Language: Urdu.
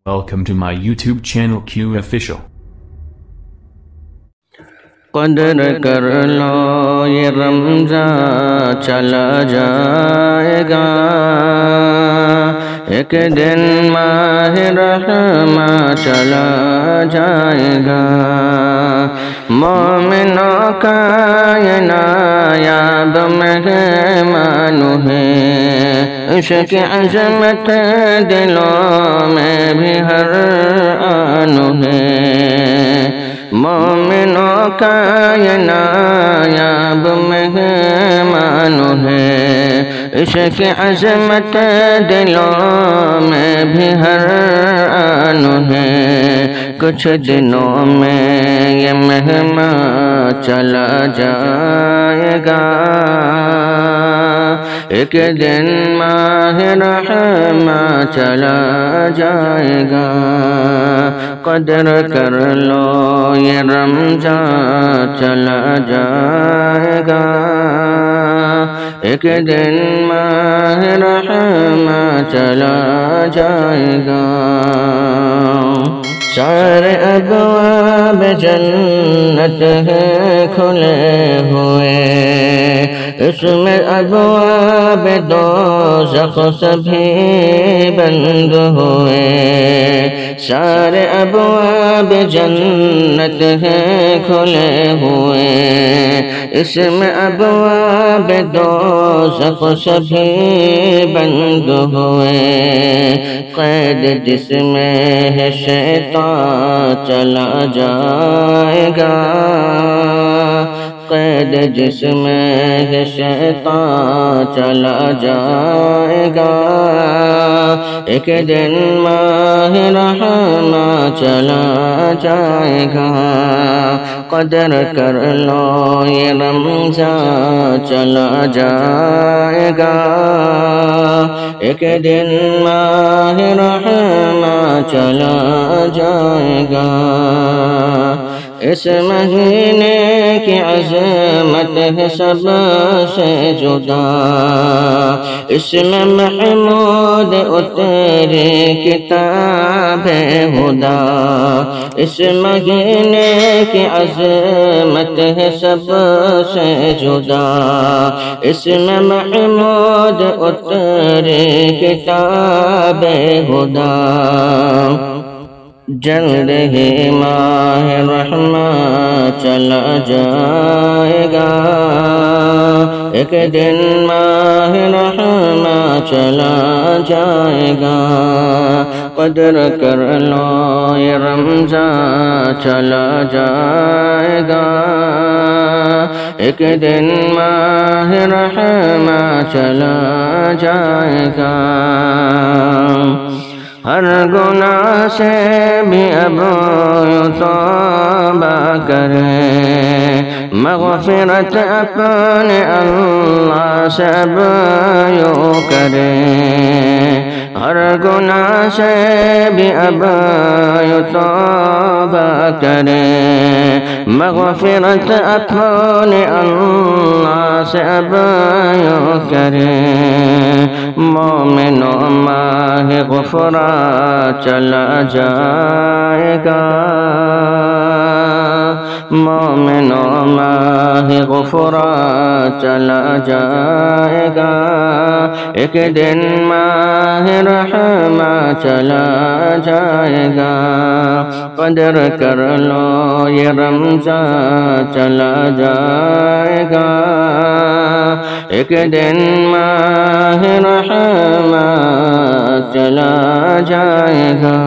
Welcome to my YouTube channel Q Official. قدر کر لو یہ رمضان چلا جائے گا، ایک دن ماہ رحماں چلا جائے گا۔ مومنوں کا یہ نایاب مہمان ہے، عشق عظمت دلوں میں بھی ہر آن ہے۔ مومنوں کا یہ نایاب مہمان ہے، عشق عظمت دلوں میں بھی ہر آن ہے۔ کچھ دنوں میں یہ مہمان چلا جائے گا، ایک دن ماہ رحماں چلا جائے گا۔ قدر کر لو یہ رمضان چلا جائے گا، ایک دن ماہ رحماں چلا جائے گا۔ سارے ابواب جنت ہیں کھلے ہوئے، اس میں ابواب دوزخ سبھی بند ہوئے۔ سارے ابواب جنت ہیں کھلے ہوئے، اس میں ابواب دوزخ سبھی بند ہوئے۔ قید جس میں ہے شیطان چلا جائے گا، قید جس میں ہے شیطان چلا جائے گا، ایک دن ماہ رحماں چلا جائے گا۔ قدر کر لو یہ رمضان چلا جائے گا، ایک دن ماہ رحماں چلا جائے گا۔ اس مہینے کی عظمت ہے سب سے جدا، اس میں محمود اتری کتاب ہدا۔ اس مہینے کی عظمت ہے سب سے جدا، اس میں محمود اتری کتاب ہدا۔ جلد ہی ماہ رحماں چلا جائے گا، ایک دن ماہ رحماں چلا جائے گا۔ قدر کر لو یہ رمضان چلا جائے گا، ایک دن ماہ رحماں چلا جائے گا۔ ہر گناہ سے بھی اب توبہ کریں، مغفرت اپنے اللہ سے اب یوں کریں۔ ہر گناہ سے بھی اب توبہ کریں، مغفرت اپنے اللہ سے اب یوں کریں۔ مومنوں ماہ غفران چلا جائے گا، مومنوں ماہ غفران چلا جائے گا، ایک دن ماہ رحماں چلا جائے گا۔ قدر کر لو یہ رمضان چلا جائے گا، ایک دن ماہ رحماں چلا جائے گا۔